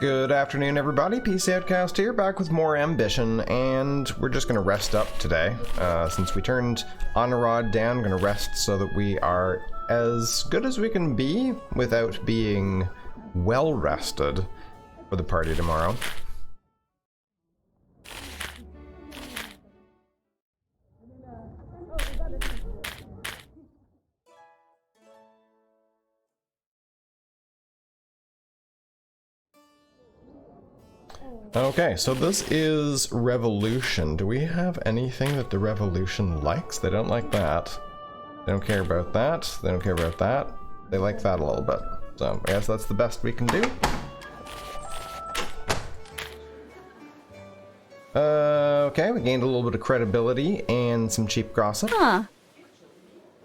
Good afternoon, everybody. PC Outcast here, back with more ambition, and we're just going to rest up today. Since we turned Honorod down, going to rest so that we are as good as we can be without being well rested for the party tomorrow. Okay, so this is Revolution. Do we have anything that the Revolution likes? They don't like that. They don't care about that. They don't care about that. They like that a little bit. So I guess that's the best we can do. Okay, we gained a little bit of credibility and some cheap gossip. Huh.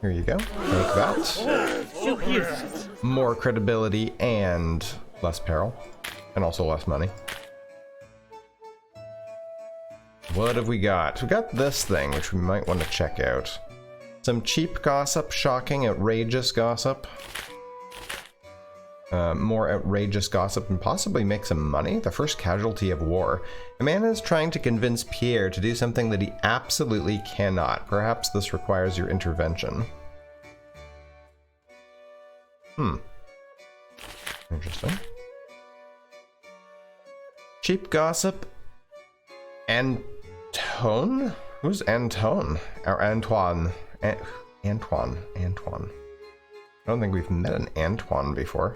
Here you go. Take that. More credibility and less peril. And also less money. What have we got? We got this thing, which we might want to check out. Some cheap gossip, shocking, outrageous gossip. More outrageous gossip and possibly make some money. The first casualty of war. A man is trying to convince Pierre to do something that he absolutely cannot. Perhaps this requires your intervention. Interesting. Cheap gossip. Antone? Who's Antone? Or Antoine? Antoine. I don't think we've met an Antoine before.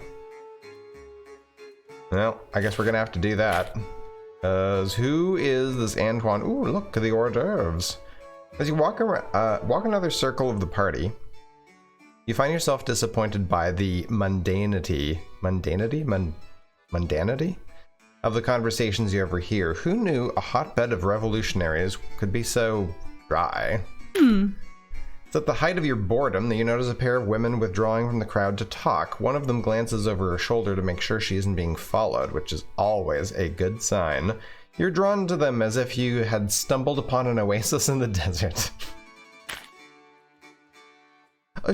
Well, I guess we're gonna have to do that. Who is this Antoine? Ooh, look, the hors d'oeuvres. As you walk another circle of the party, you find yourself disappointed by the mundanity of the conversations you overhear. Who knew a hotbed of revolutionaries could be so dry? It's at the height of your boredom that you notice a pair of women withdrawing from the crowd to talk. One of them glances over her shoulder to make sure she isn't being followed, which is always a good sign. You're drawn to them as if you had stumbled upon an oasis in the desert.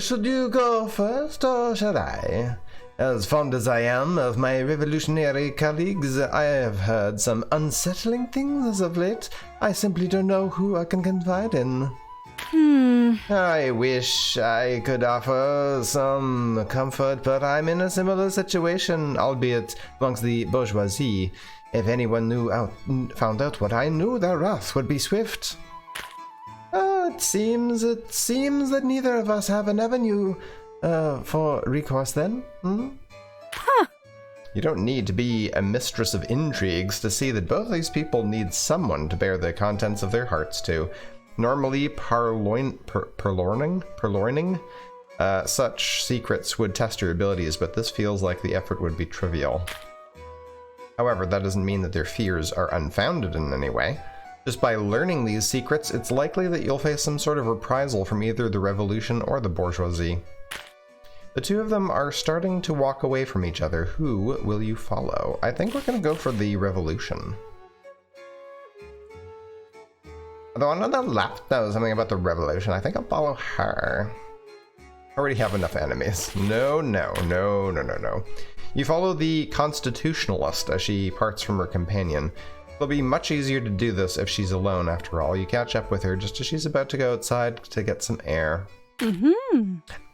Should you go first, or shall I? As fond as I am of my revolutionary colleagues, I have heard some unsettling things as of late. I simply don't know who I can confide in. I wish I could offer some comfort, but I'm in a similar situation, albeit amongst the bourgeoisie. If anyone found out what I knew, their wrath would be swift. It seems that neither of us have an avenue for recourse then? You don't need to be a mistress of intrigues to see that both these people need someone to bear the contents of their hearts to. Normally, purloining such secrets would test your abilities, but this feels like the effort would be trivial. However, that doesn't mean that their fears are unfounded in any way. Just by learning these secrets, it's likely that you'll face some sort of reprisal from either the revolution or the bourgeoisie. The two of them are starting to walk away from each other. Who will you follow? I think we're going to go for the revolution. Although on the left knows something about the revolution, I think I'll follow her. I already have enough enemies. No. You follow the constitutionalist as she parts from her companion. It'll be much easier to do this if she's alone, after all. You catch up with her just as she's about to go outside to get some air.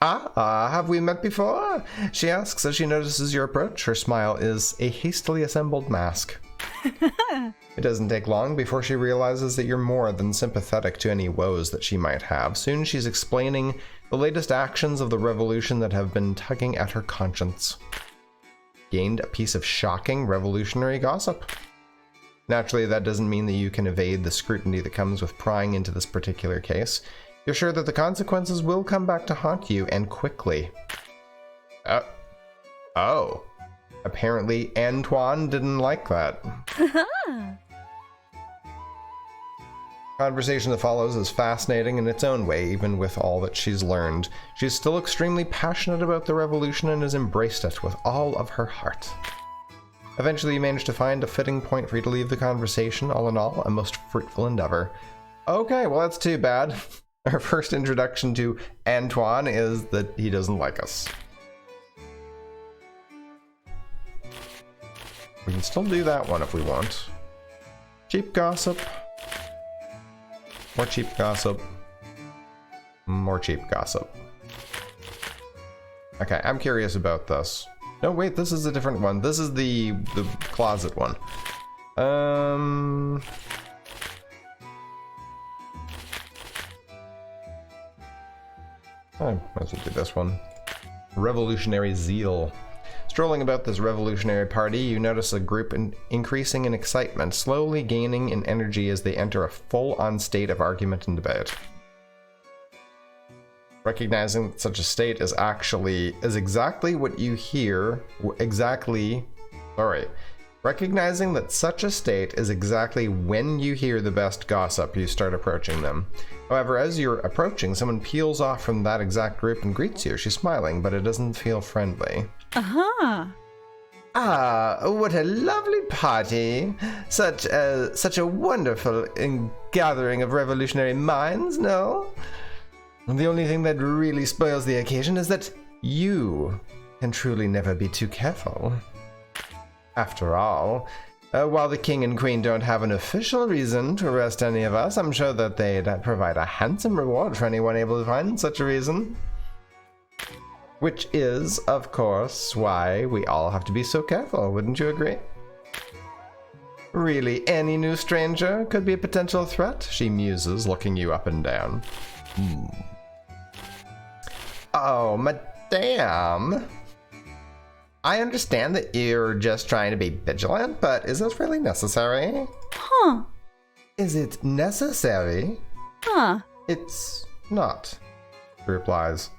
Have we met before? She asks as she notices your approach. Her smile is a hastily assembled mask. It doesn't take long before she realizes that you're more than sympathetic to any woes that she might have. Soon she's explaining the latest actions of the revolution that have been tugging at her conscience. Gained a piece of shocking revolutionary gossip. Naturally, that doesn't mean that you can evade the scrutiny that comes with prying into this particular case. You're sure that the consequences will come back to haunt you, and quickly. Oh. Apparently, Antoine didn't like that. Conversation that follows is fascinating in its own way, even with all that she's learned. She's still extremely passionate about the revolution and has embraced it with all of her heart. Eventually, you manage to find a fitting point for you to leave the conversation. All in all, a most fruitful endeavor. Okay, well, that's too bad. Our first introduction to Antoine is that he doesn't like us. We can still do that one if we want. Cheap gossip. More cheap gossip. More cheap gossip. Okay, I'm curious about this. No, wait, this is a different one. This is the closet one. I might as well do this one. Revolutionary zeal. Strolling about this revolutionary party, you notice a group increasing in excitement, slowly gaining in energy as they enter a full-on state of argument and debate. Recognizing that such a state is exactly what you hear, recognizing that such a state is exactly when you hear the best gossip, you start approaching them. However, as you're approaching, someone peels off from that exact group and greets you. She's smiling, but it doesn't feel friendly. Uh-huh. Ah, what a lovely party. Such a wonderful gathering of revolutionary minds, no? The only thing that really spoils the occasion is that you can truly never be too careful. After all, while the king and queen don't have an official reason to arrest any of us, I'm sure that they'd provide a handsome reward for anyone able to find such a reason. Which is, of course, why we all have to be so careful, wouldn't you agree? Really, any new stranger could be a potential threat, she muses, looking you up and down. Oh, madame. I understand that you're just trying to be vigilant, but is this really necessary? Huh. Is it necessary? Huh. It's not, she replies,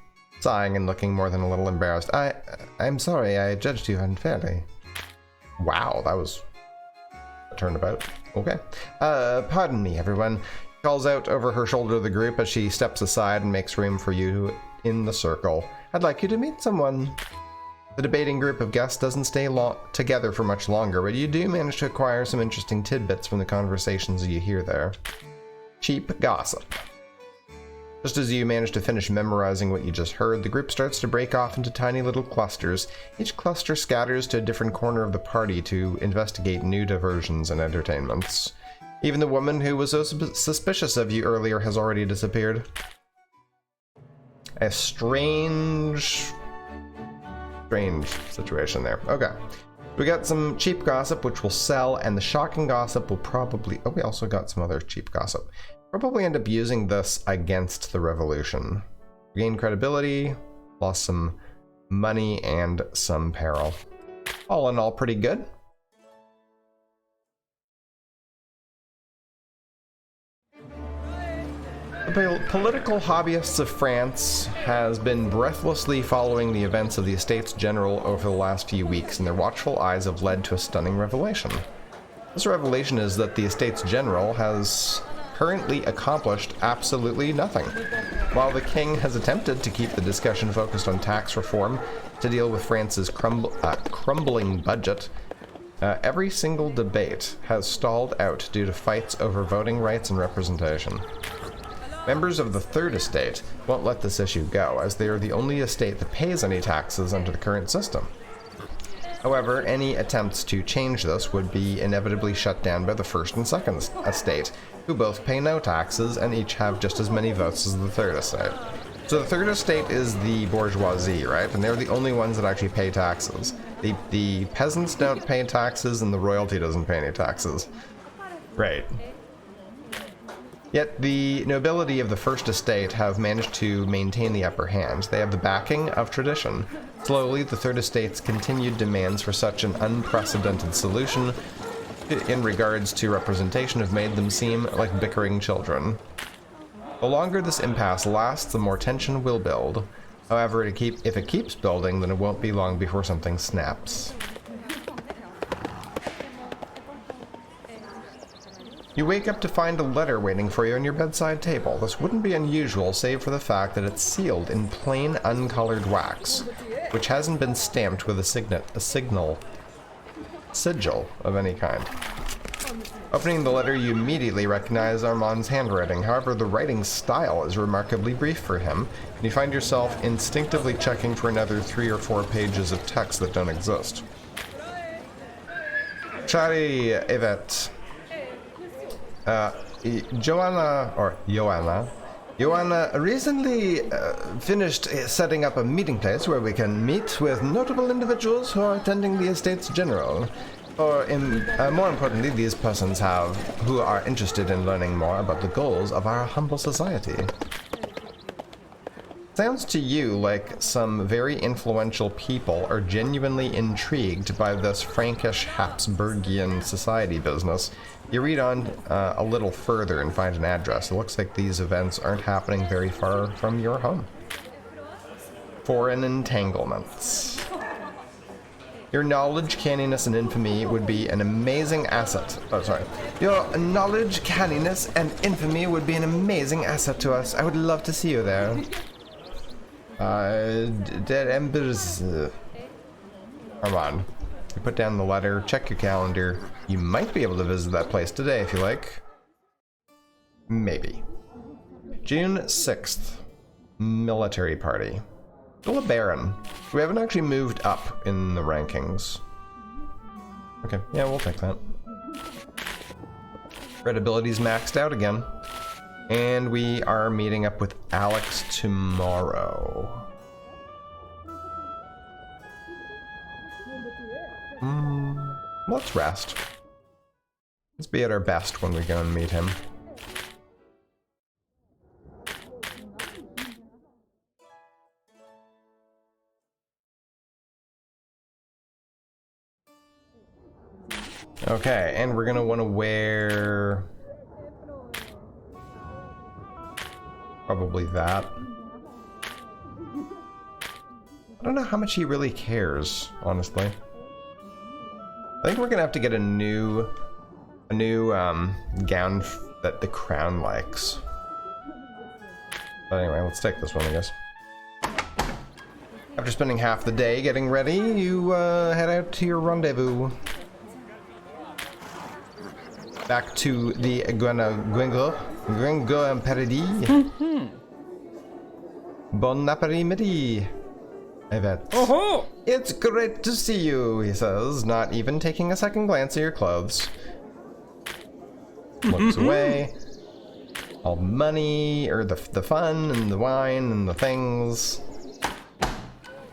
sighing and looking more than a little embarrassed. I'm sorry, I judged you unfairly. Wow, that was a turnabout. Okay. Pardon me, everyone. She calls out over her shoulder to the group as she steps aside and makes room for you in the circle. I'd like you to meet someone. The debating group of guests doesn't stay together for much longer, but you do manage to acquire some interesting tidbits from the conversations you hear there. Cheap gossip. Just as you manage to finish memorizing what you just heard, the group starts to break off into tiny little clusters. Each cluster scatters to a different corner of the party to investigate new diversions and entertainments. Even the woman who was so suspicious of you earlier has already disappeared. A strange situation there. Okay. We got some cheap gossip, which will sell, and the shocking gossip will probably... Oh, we also got some other cheap gossip. Probably end up using this against the revolution. Gain credibility, lost some money, and some peril. All in all, pretty good. The political hobbyists of France has been breathlessly following the events of the Estates General over the last few weeks, and their watchful eyes have led to a stunning revelation. This revelation is that the Estates General has currently accomplished absolutely nothing. While the king has attempted to keep the discussion focused on tax reform to deal with France's crumbling budget, every single debate has stalled out due to fights over voting rights and representation. Members of the Third Estate won't let this issue go, as they are the only estate that pays any taxes under the current system. However, any attempts to change this would be inevitably shut down by the First and Second Estate, who both pay no taxes and each have just as many votes as the Third Estate. So the Third Estate is the bourgeoisie, right? And they're the only ones that actually pay taxes. The peasants don't pay taxes and the royalty doesn't pay any taxes. Right. Yet the nobility of the First Estate have managed to maintain the upper hand. They have the backing of tradition. Slowly, the Third Estate's continued demands for such an unprecedented solution in regards to representation have made them seem like bickering children. The longer this impasse lasts, the more tension will build. However, if it keeps building, then it won't be long before something snaps. You wake up to find a letter waiting for you on your bedside table. This wouldn't be unusual, save for the fact that it's sealed in plain, uncolored wax, which hasn't been stamped with a sigil of any kind. Opening the letter, you immediately recognize Armand's handwriting. However, the writing style is remarkably brief for him, and you find yourself instinctively checking for another 3 or 4 pages of text that don't exist. Charlie, Yvette. Joanna recently finished setting up a meeting place where we can meet with notable individuals who are attending the Estates General. Or, more importantly, these persons who are interested in learning more about the goals of our humble society. Sounds to you like some very influential people are genuinely intrigued by this Frankish Habsburgian society business. You read on a little further and find an address. It looks like these events aren't happening very far from your home. Foreign entanglements. Your knowledge, canniness, and infamy would be an amazing asset. Oh, sorry. Your knowledge, canniness, and infamy would be an amazing asset to us. I would love to see you there. Dead Embers. Come on. You put down the letter, check your calendar. You might be able to visit that place today if you like. Maybe. June 6th. Military party. Still a Baron. We haven't actually moved up in the rankings. Okay, yeah, we'll take that. Red ability's maxed out again. And we are meeting up with Alex tomorrow. Let's rest. Let's be at our best when we go and meet him. Okay, and we're gonna want to wear probably that. I don't know how much he really cares, honestly. I think we're gonna have to get a new gown that the crown likes. But anyway, let's take this one, I guess. After spending half the day getting ready, you head out to your rendezvous. Back to the Gringo Paradis. Bon après-midi, Yvette. Oh-ho! It's great to see you, he says, not even taking a second glance at your clothes. Looks away. All the money, or the fun, and the wine, and the things. A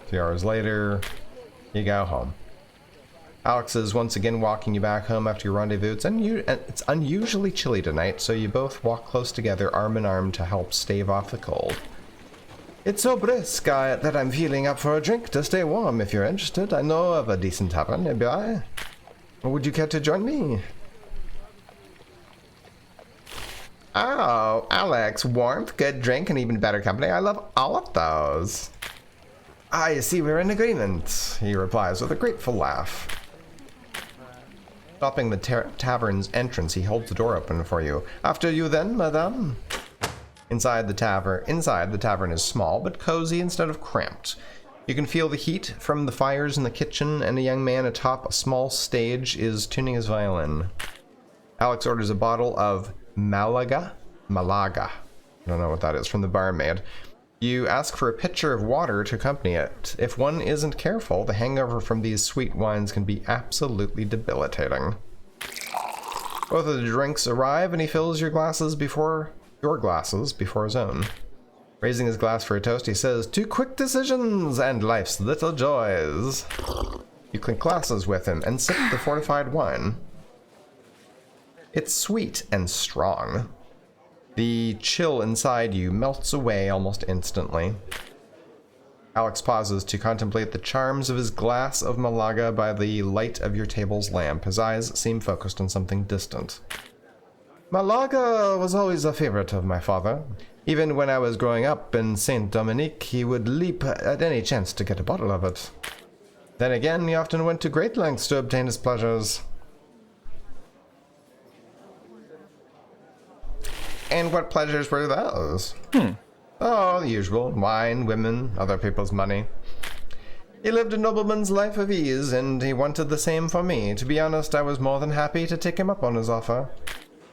few hours later, you go home. Alex is once again walking you back home after your rendezvous. It's unusually chilly tonight, so you both walk close together, arm in arm, to help stave off the cold. It's so brisk that I'm feeling up for a drink to stay warm. If you're interested, I know of a decent tavern nearby. Would you care to join me? Oh, Alex, warmth, good drink, and even better company. I love all of those. I see we're in agreement, he replies with a grateful laugh. Stopping the tavern's entrance, he holds the door open for you. After you then, madame. Inside the tavern is small but cozy instead of cramped. You can feel the heat from the fires in the kitchen, and a young man atop a small stage is tuning his violin. Alex orders a bottle of Malaga. I don't know what that is, from the barmaid. You ask for a pitcher of water to accompany it. If one isn't careful, the hangover from these sweet wines can be absolutely debilitating. Both of the drinks arrive, and he fills your glasses before his own. Raising his glass for a toast, he says, "To quick decisions and life's little joys." You clink glasses with him and sip the fortified wine. It's sweet and strong. The chill inside you melts away almost instantly. Alex pauses to contemplate the charms of his glass of Malaga by the light of your table's lamp. His eyes seem focused on something distant. Malaga was always a favorite of my father. Even when I was growing up in Saint Dominique, he would leap at any chance to get a bottle of it. Then again, he often went to great lengths to obtain his pleasures. And what pleasures were those? Oh, the usual. Wine, women, other people's money. He lived a nobleman's life of ease, and he wanted the same for me. To be honest, I was more than happy to take him up on his offer.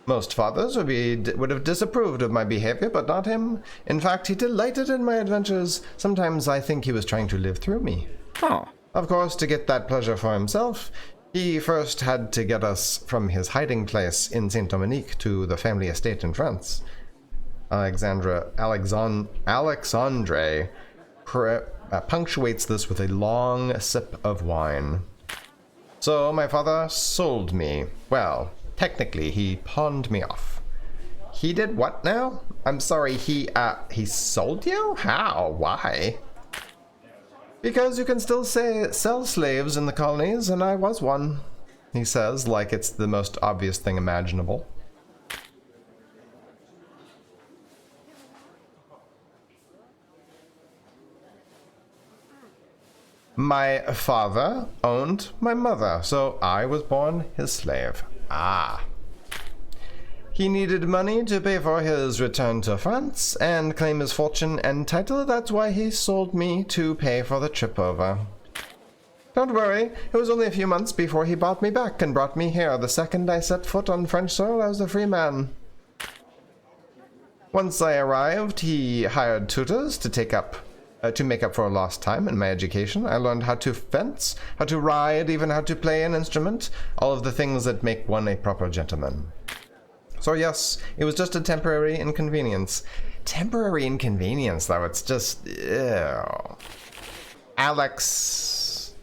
Most fathers would have disapproved of my behavior, but not him. In fact, he delighted in my adventures. Sometimes I think he was trying to live through me. Oh. Of course, to get that pleasure for himself, He first had to get us from his hiding place in Saint Dominique to the family estate in France. Alexandre punctuates this with a long sip of wine. So my father sold me. Well, technically, he pawned me off. He did what now? I'm sorry, he sold you? How? Why? Because you can still sell slaves in the colonies, and I was one, he says, like it's the most obvious thing imaginable. My father owned my mother, so I was born his slave. Ah. He needed money to pay for his return to France and claim his fortune and title. That's why he sold me to pay for the trip over. Don't worry, it was only a few months before he bought me back and brought me here. The second I set foot on French soil, I was a free man. Once I arrived, he hired tutors to make up for lost time in my education. I learned how to fence, how to ride, even how to play an instrument, all of the things that make one a proper gentleman. So yes, it was just a temporary inconvenience. Temporary inconvenience, though, it's just... ew. Alex,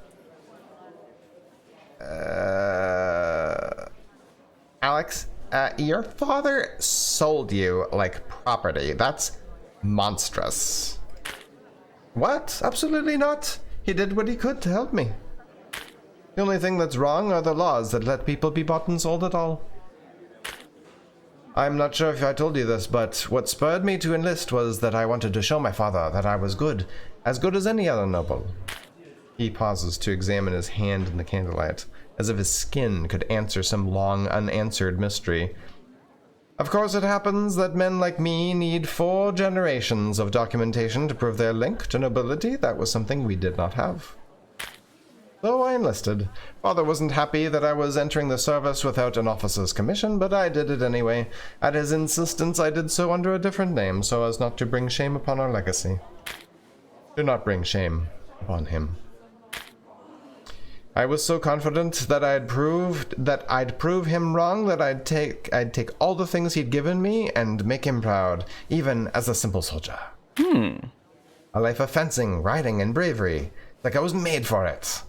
your father sold you like property. That's monstrous. What? Absolutely not. He did what he could to help me. The only thing that's wrong are the laws that let people be bought and sold at all. I'm not sure if I told you this, but what spurred me to enlist was that I wanted to show my father that I was good as any other noble. He pauses to examine his hand in the candlelight, as if his skin could answer some long unanswered mystery. Of course, it happens that men like me need 4 generations of documentation to prove their link to nobility. That was something we did not have. So I enlisted. Father wasn't happy that I was entering the service without an officer's commission, but I did it anyway. At his insistence, I did so under a different name, so as not to bring shame upon our legacy. Do not bring shame upon him. I was so confident that I'd prove him wrong that I'd take all the things he'd given me and make him proud, even as a simple soldier. A life of fencing, riding, and bravery, like I was made for it.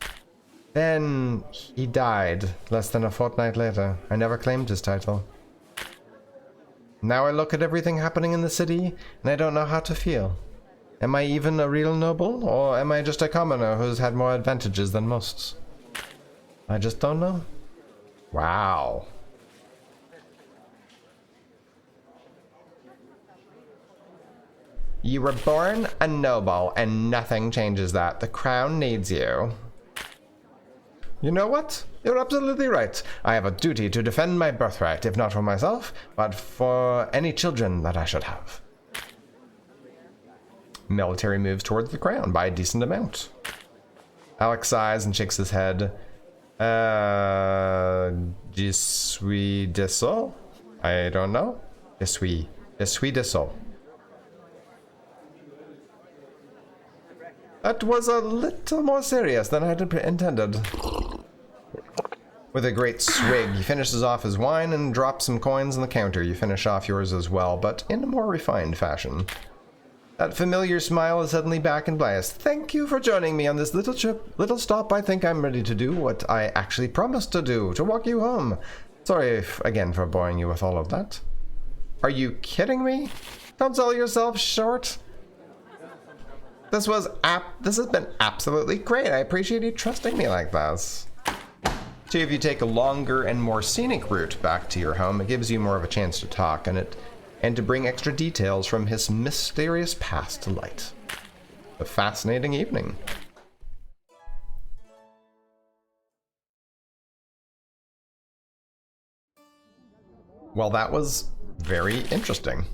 Then he died less than a fortnight later. I never claimed his title. Now I look at everything happening in the city, and I don't know how to feel. Am I even a real noble, or am I just a commoner who's had more advantages than most? I just don't know. Wow. You were born a noble, and nothing changes that. The crown needs you. You know what? You're absolutely right. I have a duty to defend my birthright, if not for myself, but for any children that I should have. Military moves towards the crown by a decent amount. Alex sighs and shakes his head. Je suis désolé? I don't know. Je suis désolé. That was a little more serious than I had intended. With a great swig, he finishes off his wine and drops some coins on the counter. You finish off yours as well, but in a more refined fashion. That familiar smile is suddenly back in Bias. Thank you for joining me on this little trip. Little stop. I think I'm ready to do what I actually promised to do, to walk you home. Sorry again for boring you with all of that. Are you kidding me? Don't sell yourself short. This has been absolutely great. I appreciate you trusting me like this. Two of you take a longer and more scenic route back to your home. It gives you more of a chance to talk and to bring extra details from his mysterious past to light. A fascinating evening. Well, that was very interesting.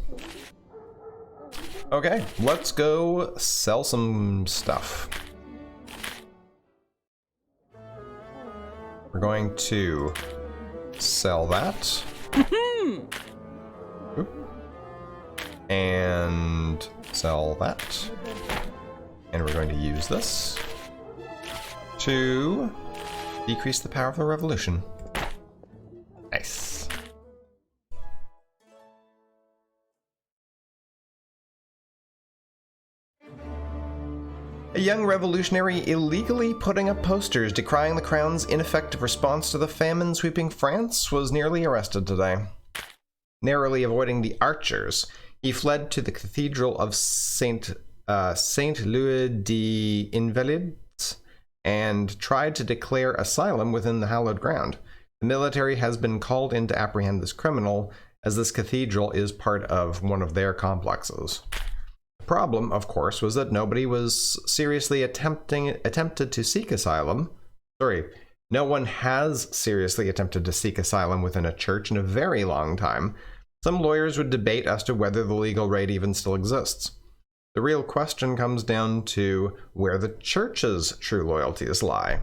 Okay, let's go sell some stuff. We're going to sell that. And sell that. And we're going to use this to Decrease the power of the revolution. Nice. A young revolutionary illegally putting up posters decrying the crown's ineffective response to the famine sweeping France was nearly arrested today. Narrowly avoiding the archers, he fled to the Cathedral of Saint Louis des Invalides and tried to declare asylum within the hallowed ground. The military has been called in to apprehend this criminal, as this cathedral is part of one of their complexes. The problem, of course, was that nobody was seriously attempted to seek asylum. No one has seriously attempted to seek asylum within a church in a very long time. Some lawyers would debate as to whether the legal right even still exists. The real question comes down to where the church's true loyalties lie.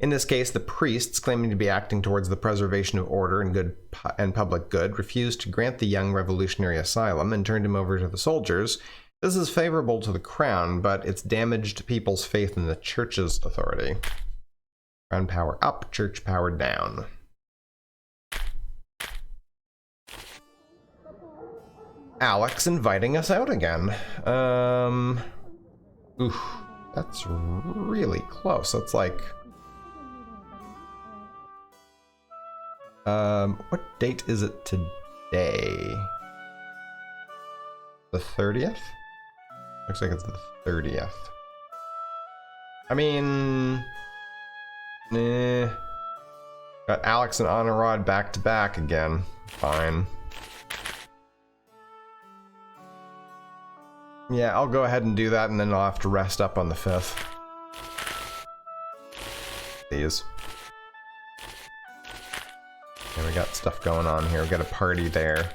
In this case, the priests, claiming to be acting towards the preservation of order and public good, refused to grant the young revolutionary asylum and turned him over to the soldiers. This is favorable to the crown, but it's damaged people's faith in the church's authority. Crown power up, church power down. Alex inviting us out again. Oof, that's really close. That's like... what date is it today? The 30th? Looks like it's the 30th. I mean... Got Alex and Honorad back to back again. Fine. Yeah, I'll go ahead and do that, and then I'll have to rest up on the 5th. These. Yeah, we got stuff going on here. We got a party there.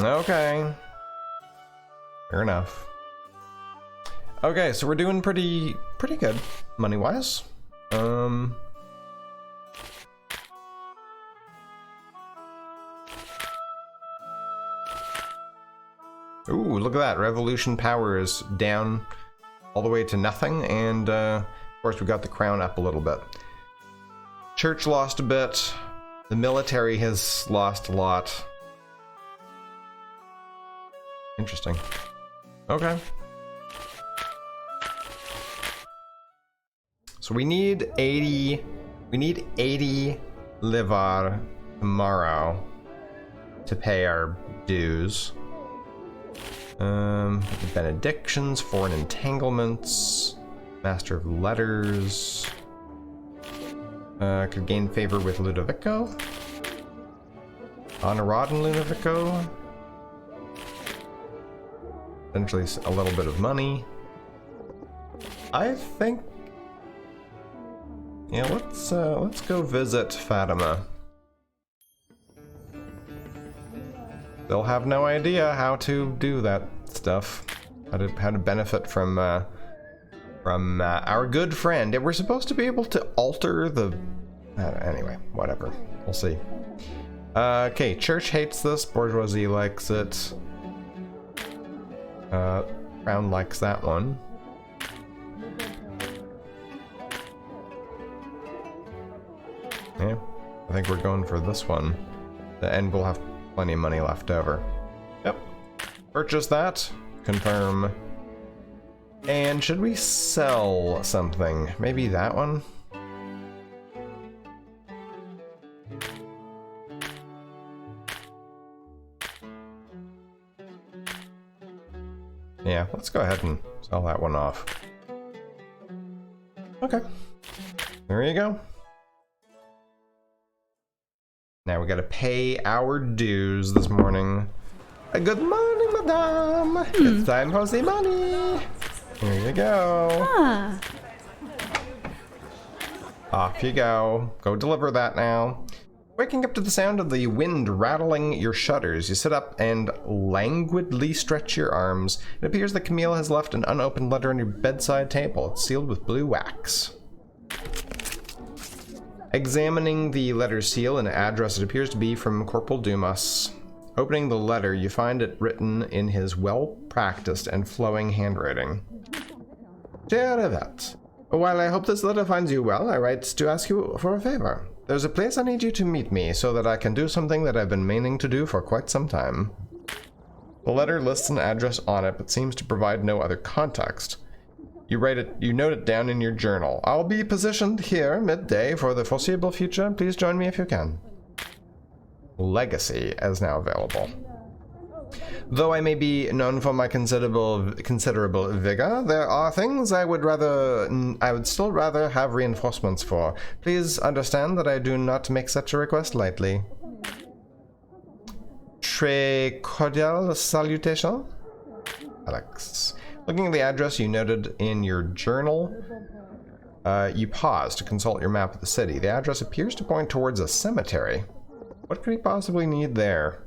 Okay. Fair enough. Okay, so we're doing pretty good money-wise. Ooh, look at that. Revolution power is down all the way to nothing, and of course we got the crown up a little bit. Church lost a bit. The military has lost a lot. Interesting. Okay. So we need 80 livar tomorrow to pay our dues. Benedictions, foreign entanglements, master of letters. Could gain favor with Ludovico. Honorad and Ludovico. Potentially a little bit of money. I think... yeah, let's go visit Fatima. They'll have no idea how to do that stuff. How to benefit from our good friend. And we're supposed to be able to alter the... anyway, whatever. We'll see. Okay, church hates this. Bourgeoisie likes it. Crown likes that one. Yeah, I think we're going for this one. And we'll have plenty of money left over. Yep. Purchase that. Confirm. And should we sell something? Maybe that one? Yeah, let's go ahead and sell that one off. Okay. There you go. Now we gotta pay our dues this morning. Good morning, madame! It's time for the money! Here you go. Ah. Off you go. Go deliver that now. Waking up to the sound of the wind rattling your shutters, you sit up and languidly stretch your arms. It appears that Camille has left an unopened letter on your bedside table. It's sealed with blue wax. Examining the letter's seal and address, it appears to be from Corporal Dumas. Opening the letter, you find it written in his well-practiced and flowing handwriting. Cher Yvette, While I hope this letter finds you well, I write to ask you for a favor. There's a place I need you to meet me so that I can do something that I've been meaning to do for quite some time. The letter lists an address on it, but seems to provide no other context. You note it down in your journal. I'll be positioned here midday for the foreseeable future. Please join me if you can. Legacy is now available. Though I may be known for my considerable vigor, there are things I would still rather have reinforcements for. Please understand that I do not make such a request lightly. Très cordial salutation, Alex. Looking at the address you noted in your journal, you pause to consult your map of the city. The address appears to point towards a cemetery. What could he possibly need there?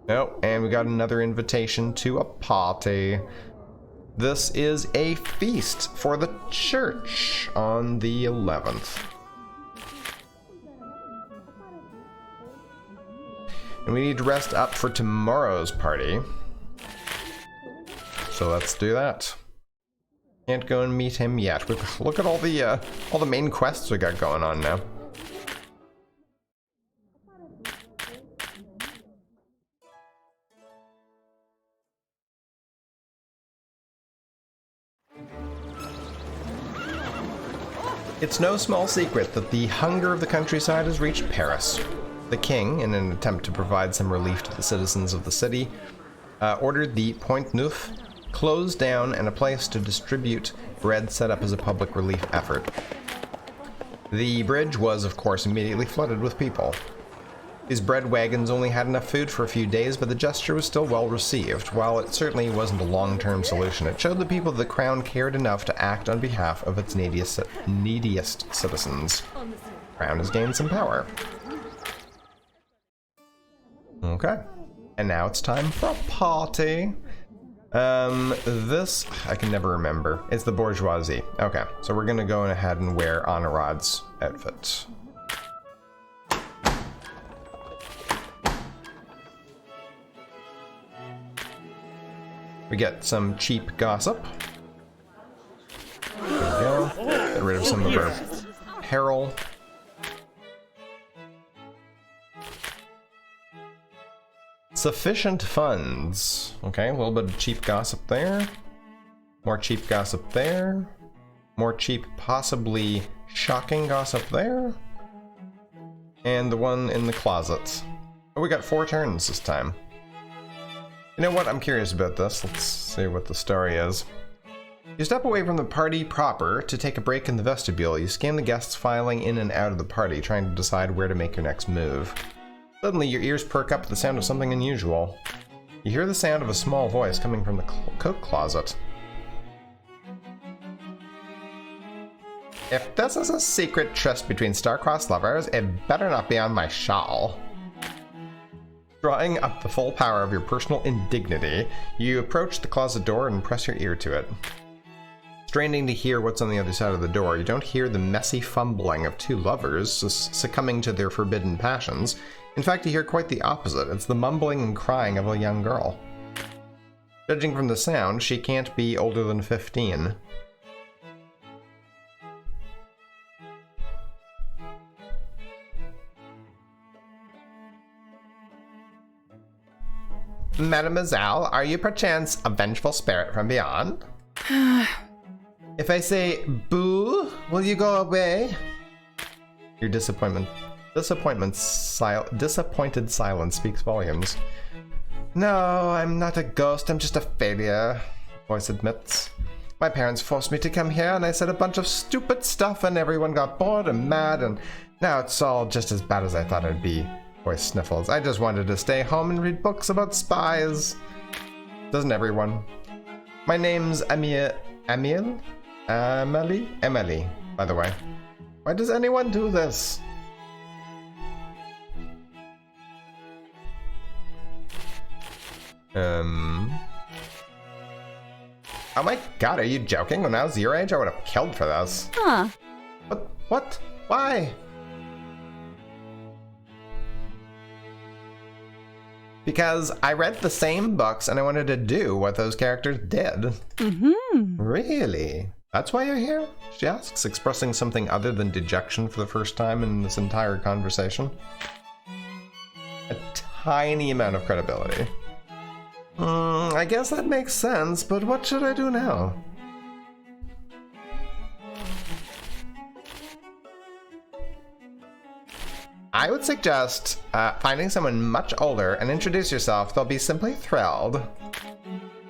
Oh, and we got another invitation to a party. This is a feast for the church on the 11th. And we need to rest up for tomorrow's party. So let's do that. Can't go and meet him yet. Look at all the main quests we got going on now. It's no small secret that the hunger of the countryside has reached Paris. The king, in an attempt to provide some relief to the citizens of the city, ordered the Pont Neuf closed down and a place to distribute bread set up as a public relief effort. The bridge was, of course, immediately flooded with people. These bread wagons only had enough food for a few days, but the gesture was still well received. While it certainly wasn't a long-term solution, it showed the people of the crown cared enough to act on behalf of its neediest citizens. Crown has gained some power. Okay. And now it's time for a party. This, I can never remember. It's the bourgeoisie. Okay, so we're gonna go ahead and wear Anarad's outfit. We get some cheap gossip. There we go. Get rid of some of our apparel. Sufficient funds. Okay, a little bit of cheap gossip there. More cheap gossip there. More cheap, possibly shocking gossip there. And the one in the closet. Oh, we got 4 turns this time. You know what? I'm curious about this. Let's see what the story is. You step away from the party proper to take a break in the vestibule. You scan the guests filing in and out of the party, trying to decide where to make your next move. Suddenly, your ears perk up at the sound of something unusual. You hear the sound of a small voice coming from the coat closet. If this is a secret tryst between star-crossed lovers, it better not be on my shawl. Drawing up the full power of your personal indignity, you approach the closet door and press your ear to it. Straining to hear what's on the other side of the door, you don't hear the messy fumbling of 2 lovers succumbing to their forbidden passions. In fact, you hear quite the opposite. It's the mumbling and crying of a young girl. Judging from the sound, she can't be older than 15. Mademoiselle, are you perchance a vengeful spirit from beyond? If I say boo, will you go away? Your disappointed silence speaks volumes. No, I'm not a ghost, I'm just a failure, voice admits. My parents forced me to come here and I said a bunch of stupid stuff and everyone got bored and mad and now it's all just as bad as I thought it'd be. Voice sniffles. I just wanted to stay home and read books about spies. Doesn't everyone? My name's Emily, by the way. Why does anyone do this? Oh my god, are you joking? When I was your age, I would have killed for this. Huh. What? Why? Because I read the same books and I wanted to do what those characters did. Really? That's why you're here? She asks, expressing something other than dejection for the first time in this entire conversation. A tiny amount of credibility. I guess that makes sense, but what should I do now? I would suggest finding someone much older and introduce yourself. They'll be simply thrilled.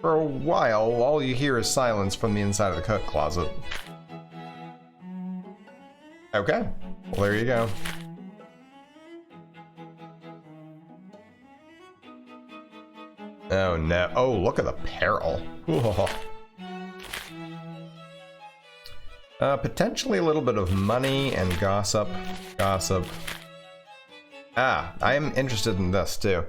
For a while, all you hear is silence from the inside of the coat closet. Okay, well, there you go. Oh no, oh, look at the peril. Potentially a little bit of money and gossip. Ah, I am interested in this too.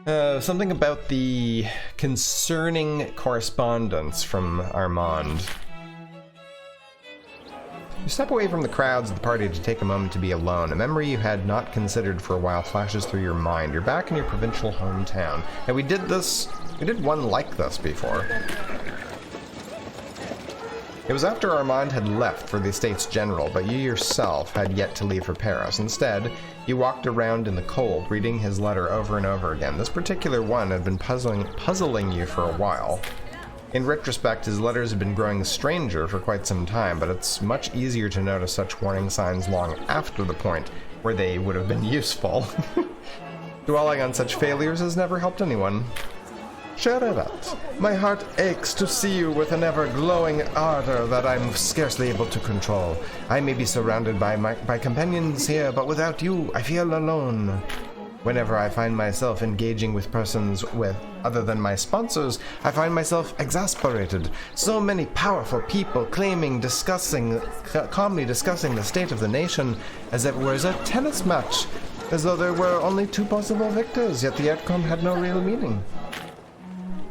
Something about the concerning correspondence from Armand. You step away from the crowds of the party to take a moment to be alone. A memory you had not considered for a while flashes through your mind. You're back in your provincial hometown. And we did one like this before. It was after Armand had left for the Estates General, but you yourself had yet to leave for Paris. Instead, you walked around in the cold, reading his letter over and over again. This particular one had been puzzling you for a while. In retrospect, his letters had been growing stranger for quite some time, but it's much easier to notice such warning signs long after the point where they would have been useful. Dwelling on such failures has never helped anyone. Sharabat, my heart aches to see you with an ever-glowing ardor that I'm scarcely able to control. I may be surrounded by companions here, but without you, I feel alone. Whenever I find myself engaging with persons other than my sponsors, I find myself exasperated. So many powerful people calmly discussing the state of the nation as if it was a tennis match, as though there were only two possible victors, yet the outcome had no real meaning.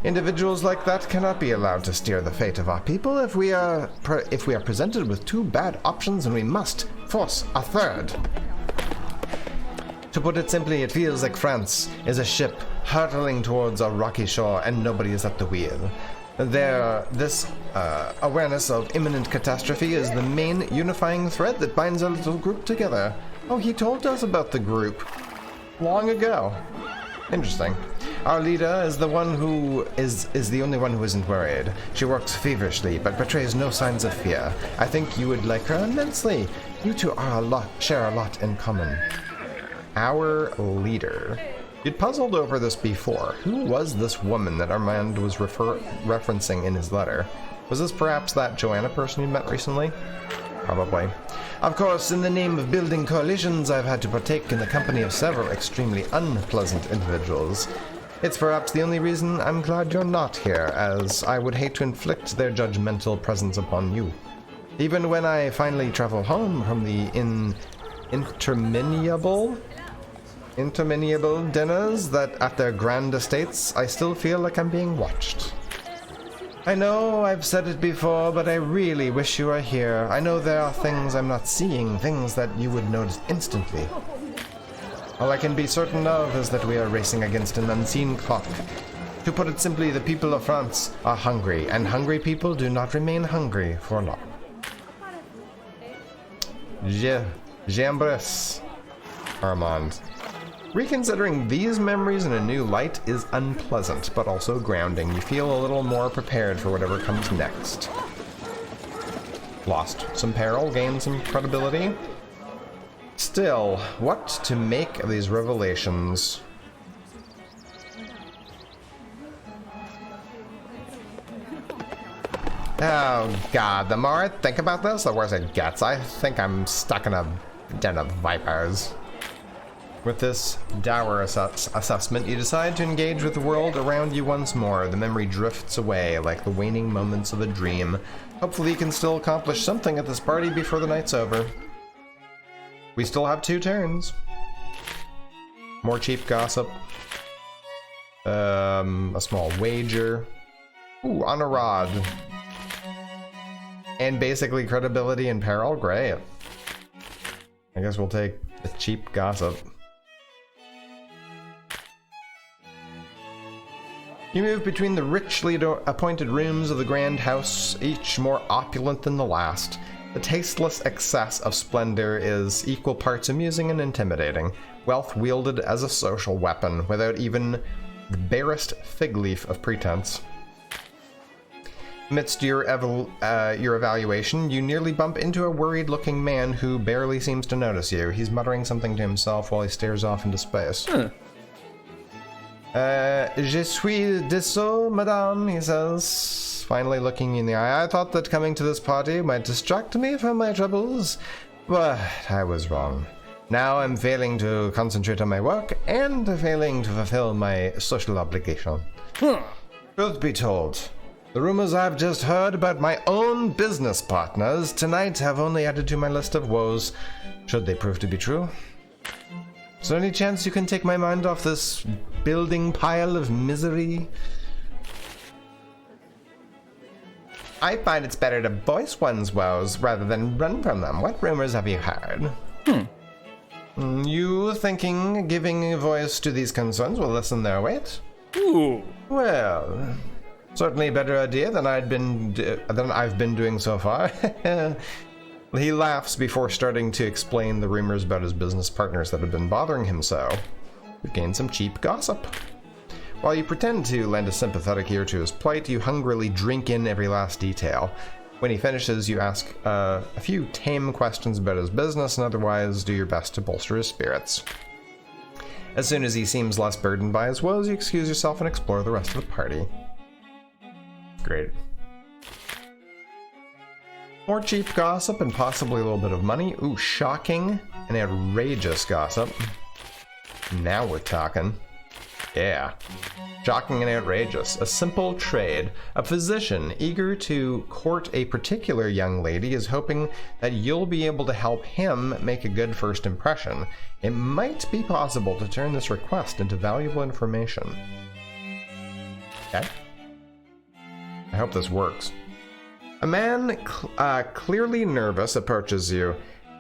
Individuals like that cannot be allowed to steer the fate of our people. If we are presented with two bad options, and we must force a third. To put it simply, it feels like France is a ship hurtling towards a rocky shore and nobody is at the wheel. This awareness of imminent catastrophe is the main unifying thread that binds our little group together. Oh, he told us about the group long ago. Interesting. Our leader is the one who is the only one who isn't worried. She works feverishly, but betrays no signs of fear. I think you would like her immensely. You two share a lot in common. Our leader. You'd puzzled over this before. Who was this woman that Armand was referencing in his letter? Was this perhaps that Joanna person you met recently? Probably. Of course, in the name of building coalitions, I've had to partake in the company of several extremely unpleasant individuals. It's perhaps the only reason I'm glad you're not here, as I would hate to inflict their judgmental presence upon you. Even when I finally travel home from the interminable dinners that at their grand estates, I still feel like I'm being watched. I know I've said it before, but I really wish you were here. I know there are things I'm not seeing, things that you would notice instantly. All I can be certain of is that we are racing against an unseen clock. To put it simply, the people of France are hungry, and hungry people do not remain hungry for long. J'embrasse, Armand. Reconsidering these memories in a new light is unpleasant, but also grounding. You feel a little more prepared for whatever comes next. Lost some peril, gained some credibility. Still, what to make of these revelations? Oh god, the more I think about this, the worse it gets. I think I'm stuck in a den of vipers. With this dour assessment, you decide to engage with the world around you once more. The memory drifts away like the waning moments of a dream. Hopefully you can still accomplish something at this party before the night's over. We still have 2 turns. More cheap gossip. A small wager. Ooh, on a rod. And basically credibility and peril. Great. I guess we'll take the cheap gossip. You move between the richly appointed rooms of the grand house, each more opulent than the last. The tasteless excess of splendor is equal parts amusing and intimidating, wealth wielded as a social weapon, without even the barest fig leaf of pretense. Amidst your evaluation, you nearly bump into a worried-looking man who barely seems to notice you. He's muttering something to himself while he stares off into space. Je suis désolé, madame, he says, finally looking you in the eye. I thought that coming to this party might distract me from my troubles, but I was wrong. Now I'm failing to concentrate on my work and failing to fulfill my social obligation. Truth be told, the rumors I've just heard about my own business partners tonight have only added to my list of woes, should they prove to be true. Is there any chance you can take my mind off this building pile of misery? I find it's better to voice one's woes rather than run from them. What rumors have you heard? You thinking giving a voice to these concerns will lessen their weight? Ooh. Well, certainly a better idea than I've been doing so far. He laughs before starting to explain the rumors about his business partners that have been bothering him so. You've gained some cheap gossip. While you pretend to lend a sympathetic ear to his plight, you hungrily drink in every last detail. When he finishes, you ask a few tame questions about his business and otherwise do your best to bolster his spirits. As soon as he seems less burdened by his woes, you excuse yourself and explore the rest of the party. Great. More cheap gossip and possibly a little bit of money. Ooh, shocking and outrageous gossip. Now we're talking. Yeah. Shocking and outrageous. A simple trade. A physician eager to court a particular young lady is hoping that you'll be able to help him make a good first impression. It might be possible to turn this request into valuable information. Okay. I hope this works. A man clearly nervous approaches you.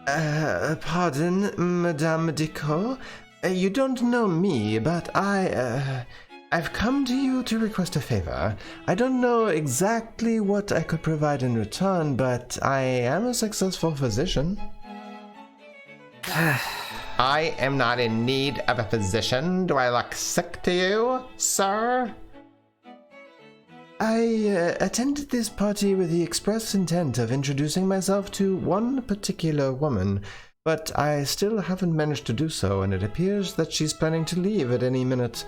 Pardon, Madame Dicot? You don't know me, but I've come to you to request a favor. I don't know exactly what I could provide in return, but I am a successful physician. I am not in need of a physician. Do I look sick to you, sir? I attended this party with the express intent of introducing myself to one particular woman, but I still haven't managed to do so, and it appears that she's planning to leave at any minute.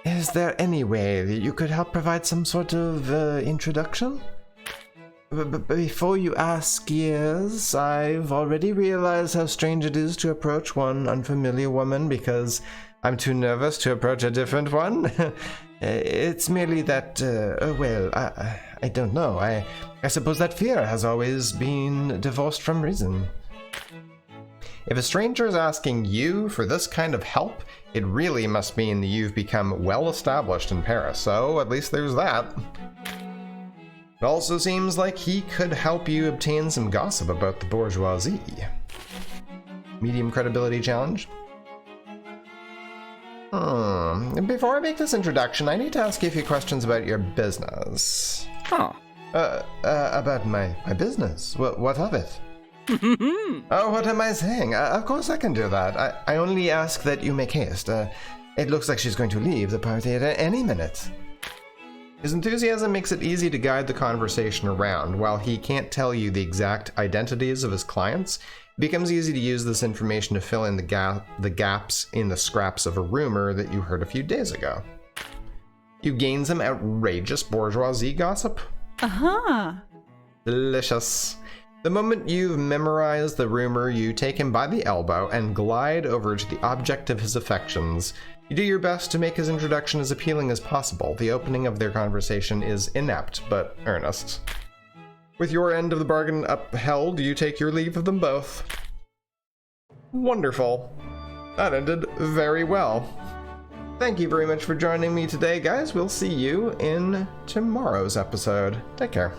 Is there any way that you could help provide some sort of introduction? Before you ask, yes, I've already realized how strange it is to approach one unfamiliar woman because I'm too nervous to approach a different one. It's merely that, I don't know. I suppose that fear has always been divorced from reason. If a stranger is asking you for this kind of help, it really must mean that you've become well established in Paris, so at least there's that. It also seems like he could help you obtain some gossip about the bourgeoisie. Medium credibility challenge? Before I make this introduction, I need to ask you a few questions about your business. Huh. About my business? What of it? Oh, what am I saying? Of course I can do that. I only ask that you make haste. It looks like she's going to leave the party at any minute. His enthusiasm makes it easy to guide the conversation around. While he can't tell you the exact identities of his clients, it becomes easy to use this information to fill in the gaps in the scraps of a rumor that you heard a few days ago. You gain some outrageous bourgeoisie gossip. Delicious. The moment you've memorized the rumor, you take him by the elbow and glide over to the object of his affections. You do your best to make his introduction as appealing as possible. The opening of their conversation is inept, but earnest. With your end of the bargain upheld, you take your leave of them both. Wonderful. That ended very well. Thank you very much for joining me today, guys. We'll see you in tomorrow's episode. Take care.